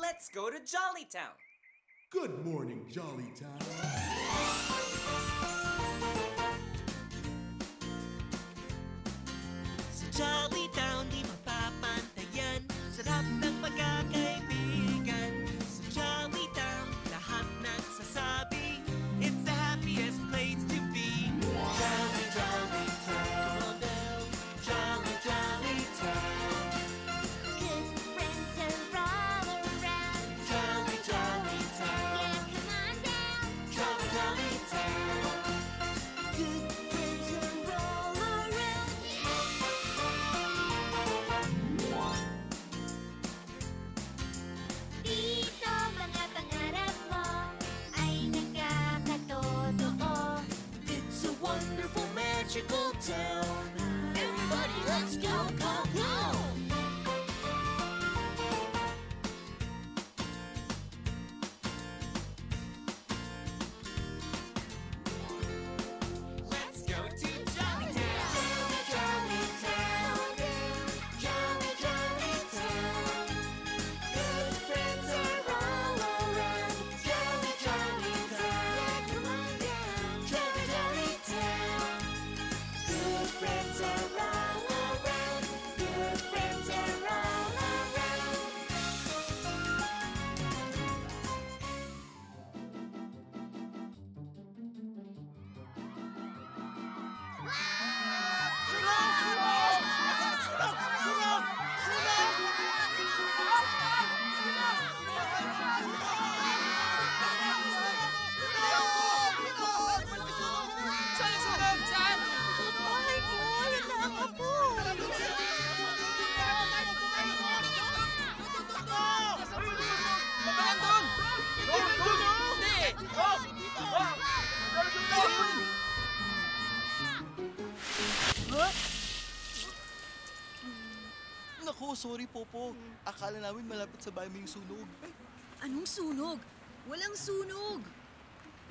Let's go to Jollytown. Good morning, Jollytown. Sa Jollytown, di mapapantayan. Sarap ng pagkakaibigan. Sa Jollytown, lahat nagsasabi, it's the happiest place to be. Jolly, Jollytown. Come on down. Jolly, Jollytown. Good friends are all around. Jolly, Jollytown. Yeah, come on down. Jolly, Jollytown. Good friends are all around. Dito mga pangarap mo ay nagkakatotoo. It's a wonderful, magical town. Everybody, let's go, go, go! Let's go to Jollytown! Jolly, Jollytown! Jolly, Jollytown! Good friends are all around. Jolly, Jollytown! Yeah, come on down! Jolly, Jollytown! Good friends are all around. Good friends are all around. Naku, sorry, Popo. Akala namin malapit sa bahay mo yung sunog. Anong sunog? Walang sunog!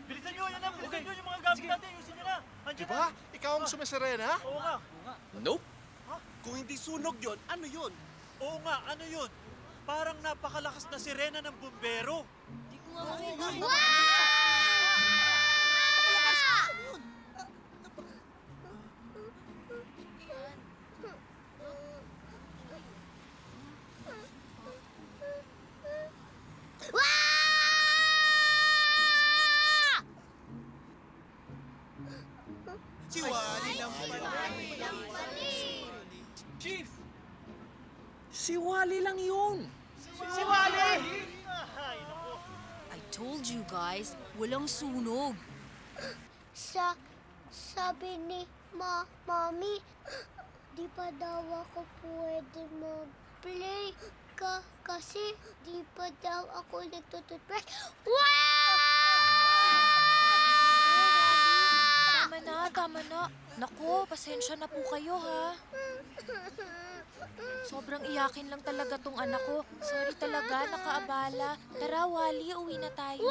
Bilisan nyo! Yan na! Bilisan nyo yung mga gamit natin! Ayusin nyo na! Andiyan Diba? Ikaw ang sumisirena? na! Oo nga! Nope. Kung hindi sunog yon, ano yun? Oo nga! Ano yun? Parang napakalakas na sirena ng bumbero! Hindi ko nga makita. Si Wally lang pala. Chief! Si Wally lang yun. Si Wally! Ay, naku! I told you guys, walang sunog. Sabi ni Mommy, di pa daw ako pwede mag-play kasi di pa daw ako nagtututbrush. Tama na. Naku, pasensya na po kayo, ha? Sobrang iyakin lang talaga tong anak ko. Sorry talaga, nakaabala. Tara, Wally, uwi na tayo.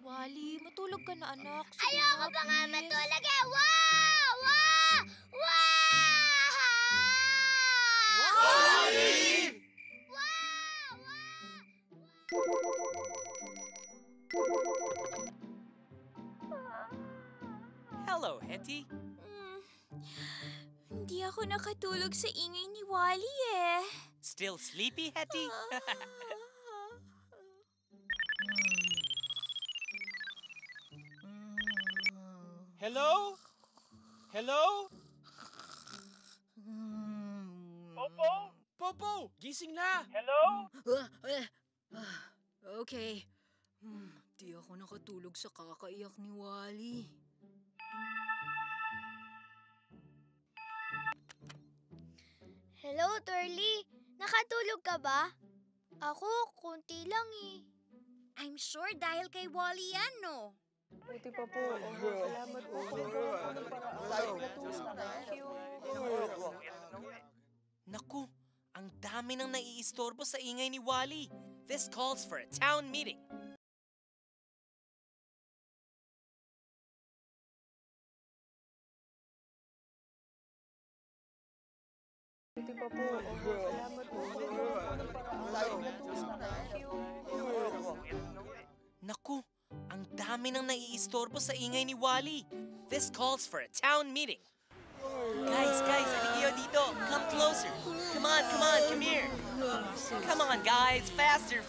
Wally, matulog ka na, anak. Sige Ayoko na, pa nga please. matulog eh! Wow! Hello, Hetty. Hindi ako nakatulog sa ingay ni Wally eh. Still sleepy, Hetty? Hello? Hello? Popo? Popo, gising na! Hello? Okay. Di ako nakatulog sa kakaiyak ni Wally. Hello, Turly. Nakatulog ka ba? Ako, konti lang eh. I'm sure dahil kay Wally yan, no? Buti pa po. Salamat po. Naku, ang dami nang naiistorbo sa ingay ni Wally. This calls for a town meeting. Buti pa po. Salamat po. Naku, ang dami nang naiistorbo sa ingay ni Wally. This calls for a town meeting. Guys, halika kayo dito. Come closer. Come on, come here. Come on, guys. Faster.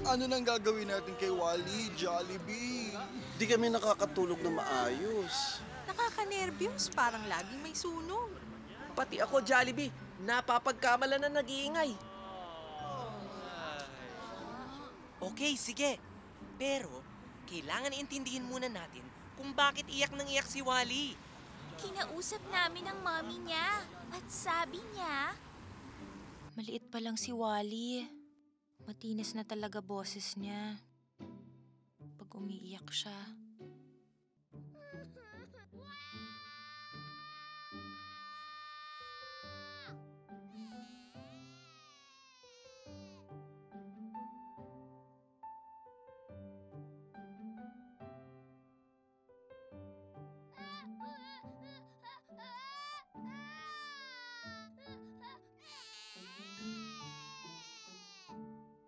Ano nang gagawin natin kay Wally, Jollibee? Di kami nakakatulog na maayos. Nakaka-nervyos, parang laging may sunog. Pati ako, Jollibee. Napapagkamalan na nag-iingay. Okay, sige. Pero, kailangan intindihin muna natin kung bakit iyak si Wally. Kinausap namin ang mommy niya. At sabi niya, Maliit pa lang si Wally. Matinis na talaga boses niya. Pag umiiyak siya.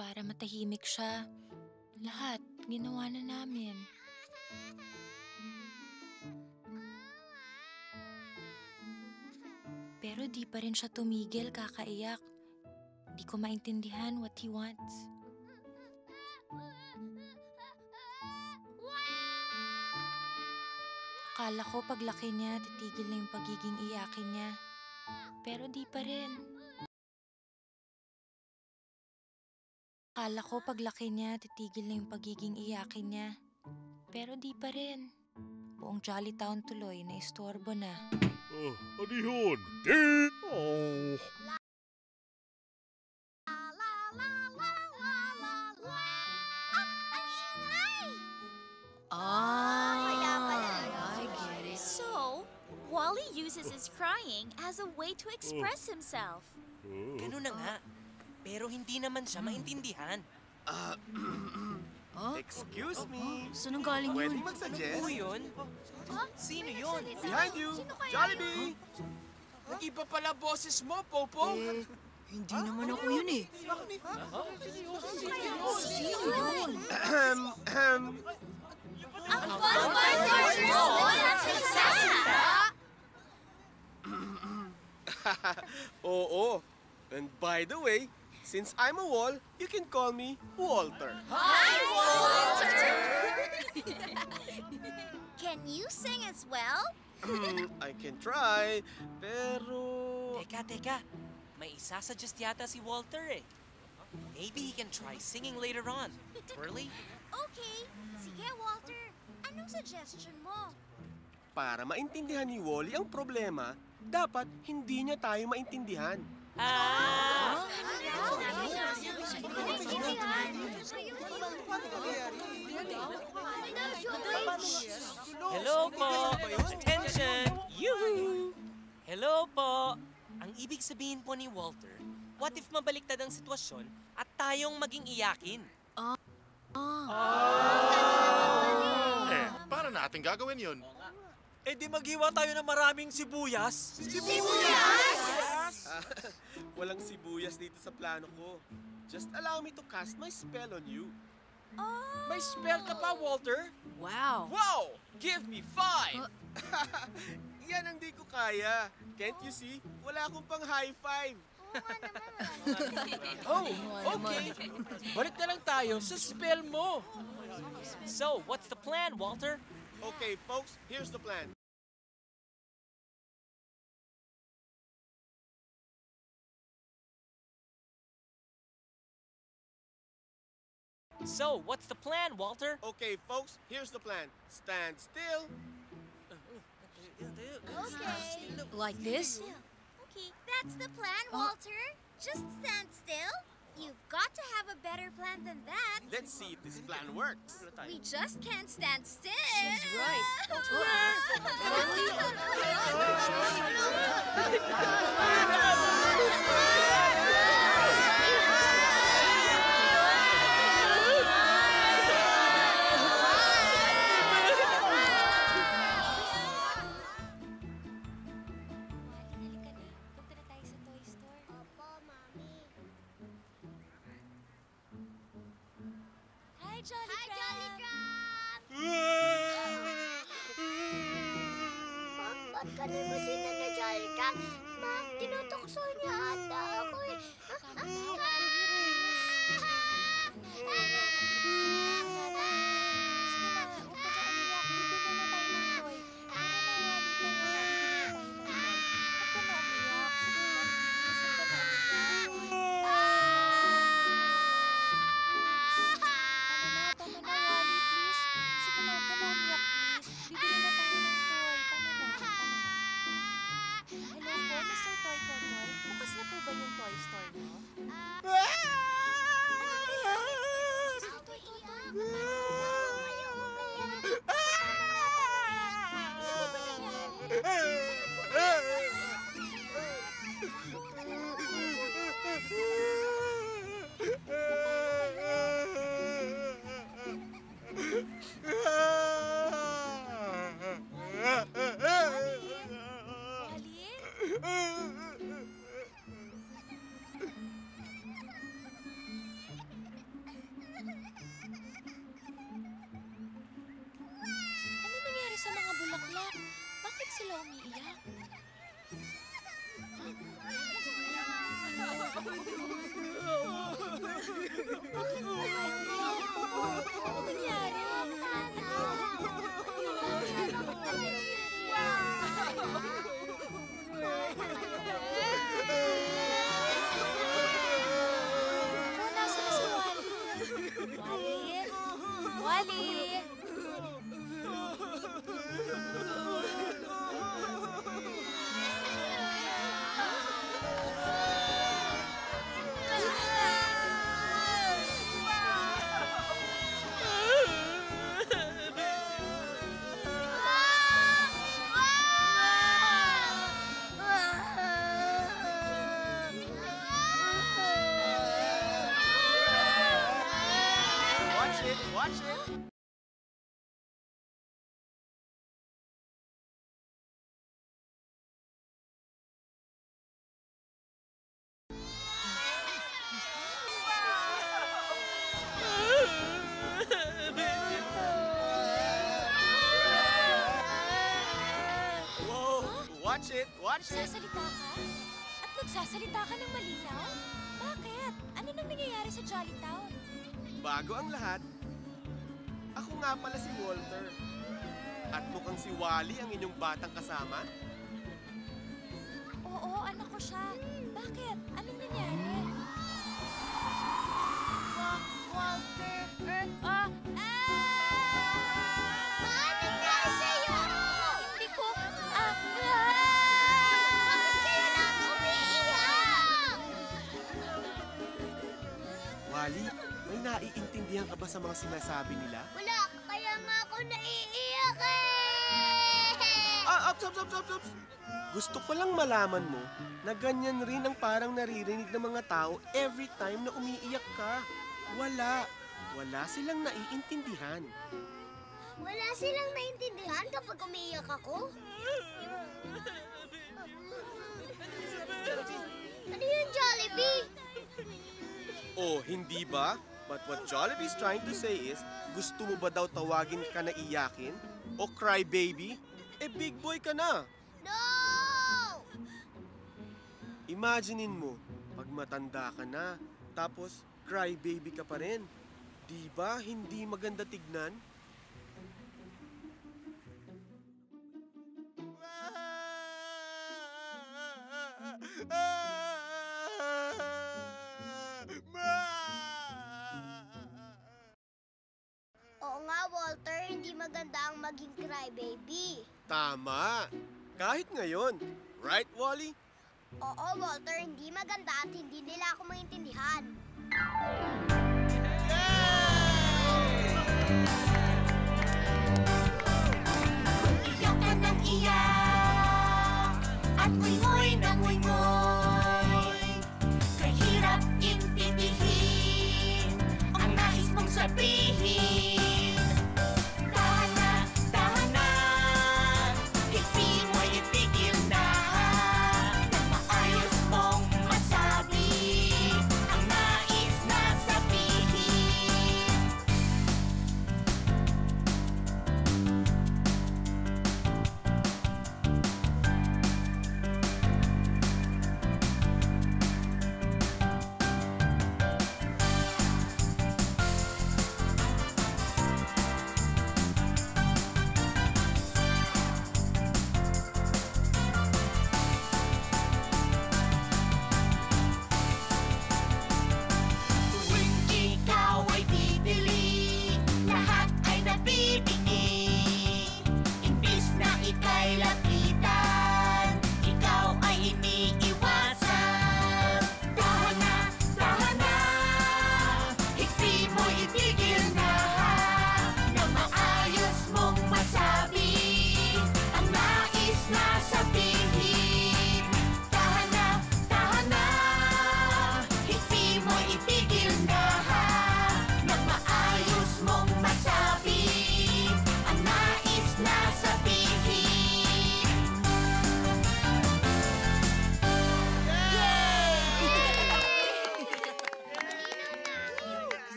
Para matahimik siya, lahat ginawa na namin. Pero di pa rin siya tumigil kakaiyak. Di ko maintindihan what he wants. Akala ko paglaki niya, titigil na yung pagiging iyakin niya. Pero di pa rin. Akala ko paglaki niya, titigil na yung pagiging iyakin niya. Pero di pa rin. Buong Jolly Town tuloy na istorbo na. Ano yun? Oh. I get it. So, Wally uses his crying as a way to express himself. Ganun na nga. Pero hindi naman siya maintindihan. Excuse me. Saan ang galing Pwedeng mag-suggest? Ano yun? Sino yun? Behind you, Jollibee! Nag-iba pala boses mo, Popo. Hindi naman ako yun eh. Ang Wally Oo. And by the way, since I'm a wall, you can call me Walter. Hi, Walter! Can you sing as well? I can try, pero... Teka. May isasuggest yata si Walter eh. Maybe he can try singing later on. Twirly? Okay. Sige, Walter. Anong suggestion mo? Para maintindihan ni Wally ang problema, dapat hindi niya tayo maintindihan. Hello po! Attention! Yoo-hoo! Hello po! Ang ibig sabihin po ni Walter, what if mabaliktad ang sitwasyon at tayong maging iyakin? Para natin gagawin yun. Eh di maghiwa tayo ng maraming sibuyas. Walang sibuyas dito sa plano ko. Just allow me to cast my spell on you. May spell ka pa, Walter? Wow. Wow! Give me 5! Yan ang di ko kaya. Can't you see? Wala akong pang high five. Oh, okay. Balik na lang tayo sa spell mo. So, what's the plan, Walter? Okay, folks, here's the plan. So, what's the plan, Walter? Okay, folks, here's the plan. Stand still. Okay. Like this? Okay, that's the plan, Walter. Just stand still. You've got to have a better plan than that. Let's see if this plan works. We just can't stand still. She's right. Hi, Jolly Crab! Ba't kalimusinan niya, Jolly Crab? Ma, tinutokso niya ata ako eh. Sa mga bulaklak, bakit sila umiiyak? Ano nangyari? Nasaan na si Wally? Wally? Watch it! Whoa! Watch it! Watch it! Nagsasalita ka? At nagsasalita ka ng malinaw? Bakit? Ano nang nangyayari sa Jolly Town? Bago ang lahat, ako nga pala si Walter. At mukhang si Wally ang inyong batang kasama. Oo, anak ko siya. Bakit? Anong nangyari? Walter, Bakit nangyari sa'yo? Hindi ko, Bakit kayo lang umiiyak? Wally, may naiintindihan ka ba sa mga sinasabi nila? Wala, kaya nga ako naiiyak eh! Ops! Gusto ko lang malaman mo na ganyan rin ang parang naririnig ng mga tao every time na umiiyak ka. Wala silang naiintindihan. Wala silang naintindihan kapag umiiyak ako? Ano yung Jollibee? Oh, hindi ba? But what Jollibee's trying to say is, gusto mo ba daw tawagin ka na iyakin? O cry baby? Big boy ka na. No! Imaginein mo, pag matanda ka na, tapos cry baby ka pa rin. Di ba hindi maganda tignan? Oo nga, Walter, hindi maganda ang maging crybaby. Tama. Kahit ngayon. Right, Wally? Oo, Walter, hindi maganda at hindi nila ako maintindihan. Iyak ka ng iyak at nguy-nguy na nguy-nguy. Kahirap intindihin ang nais mong sabihin. Dahan na, hindi mo itigil na nang maayos mong masabi ang nais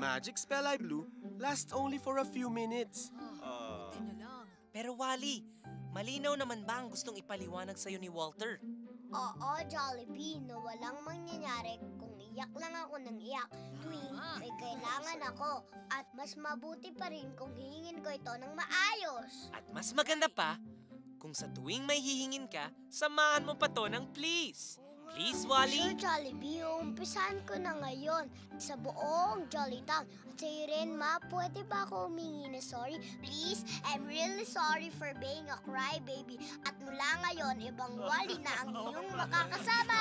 magic spell I blew lasts only for a few minutes. Buti na lang. Pero Wally, malinaw naman ba ang gustong ipaliwanag sa'yo ni Walter? Oo, Jollibee, na walang mangyayari kung iyak lang ako ng iyak tuwing may kailangan ako. At mas mabuti pa rin kung hihingin ko ito ng maayos. At mas maganda pa, kung sa tuwing may hihingin ka, samahan mo pa to ng please. Please, Wally? Sure, Jollibee, umpisahan ko na ngayon sa buong Jolly Town. At sa'yo rin, Ma, pwede ba ako humingi na sorry? Please, I'm really sorry for being a crybaby. At mula ngayon, ibang Wally na ang iyong makakasama!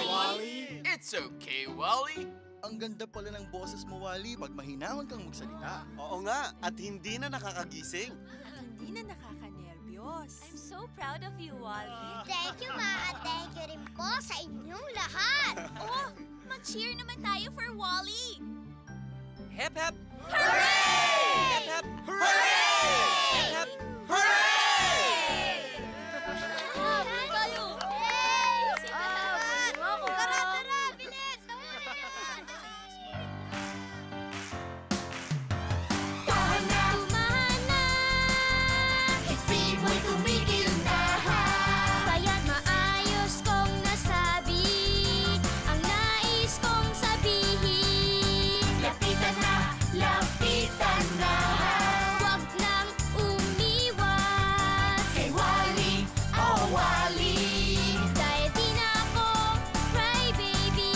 Wally! It's okay, Wally! Ang ganda pala ng boses mo, Wally, pag mahinahon kang magsalita. Oo nga, at hindi na nakakagising. At hindi na nakakanerbiyos. I'm so proud of you, Wally. Thank you, Ma, at thank you rin po sa inyong lahat! Oh, mag-cheer naman tayo for Wally. Hep, hep! Hooray! Hep, hep! Hep, hep! Hooray! Tayo! Tara, bilis! Tahan na, hindi mo'y tumigil na. Kaya't maayos kong nasabi ang nais kong sabihin. Lapitan na, lapitan na. Huwag nang umiwas Kay Wally, oh Wally. dahil di na ako crybaby.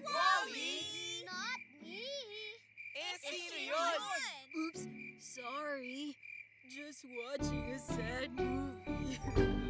Wally! Not me! Eh, sino yun? Oops, sorry. Just watching a sad movie.